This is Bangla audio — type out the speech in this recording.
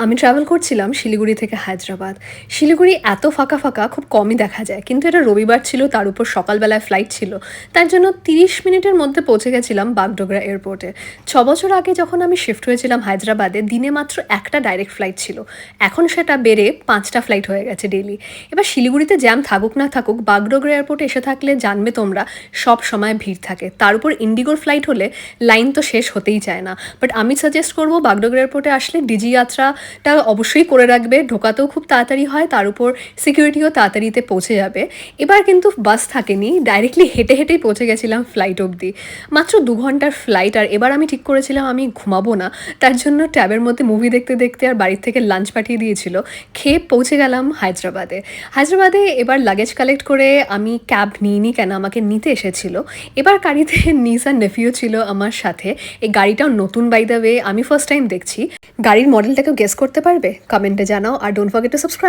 আমি ট্রাভেল করছিলাম শিলিগুড়ি থেকে হায়দ্রাবাদ। শিলিগুড়ি এত ফাঁকা ফাঁকা খুব কমই দেখা যায়, কিন্তু এটা রবিবার ছিল, তার উপর সকালবেলায় ফ্লাইট ছিল। তার জন্য 30 মিনিটের মধ্যে পৌঁছে গেছিলাম বাগডোগরা এয়ারপোর্টে। 6 বছর আগে যখন আমি শিফট হয়েছিলাম হায়দ্রাবাদে, দিনে মাত্র একটা ডাইরেক্ট ফ্লাইট ছিল। এখন সেটা বেড়ে 5টা ফ্লাইট হয়ে গেছে ডেলি। এবার শিলিগুড়িতে জ্যাম থাকুক না থাকুক, বাগডোগরা এয়ারপোর্টে এসে থাকলে জানবে তোমরা, সব সময় ভিড় থাকে। তার উপর ইন্ডিগোর ফ্লাইট হলে লাইন তো শেষ হতেই চায় না। বাট আমি সাজেস্ট করবো বাগডোগরা এয়ারপোর্টে আসলে ডিজি যাত্রাটা অবশ্যই করে রাখবে। ঢোকাতেও খুব তাড়াতাড়ি হয়, তার উপর সিকিউরিটিও তাড়াতাড়িতে পৌঁছে যাবে। এবার কিন্তু বাস থাকেনি, ডাইরেক্টলি হেঁটে হেঁটেই পৌঁছে গেছিলাম ফ্লাইট অবধি। মাত্র 2 ঘন্টার ফ্লাইট। আর এবার আমি ঠিক করেছিলাম আমি ঘুমাবো না, তার জন্য ট্যাবের মধ্যে মুভি দেখতে দেখতে আর বাড়ির থেকে লাঞ্চ পাঠিয়ে দিয়েছিল, খেয়ে পৌঁছে গেলাম হায়দ্রাবাদে। হায়দ্রাবাদে এবার লাগেজ কালেক্ট করে আমি ক্যাব নিইনি, কেন আমাকে নিতে এসেছিল। এবার গাড়িতে নিস আর নেফিও ছিল আমার সাথে। এই গাড়িটাও নতুন, বাই দ্য ওয়ে, আমি ফার্স্ট টাইম দেখছি। গাড়ির মডেলটাকেও গেস করতে পারবে? কমেন্টে জানাও, আর ডোন্ট ফরগেট টু সাবস্ক্রাইব।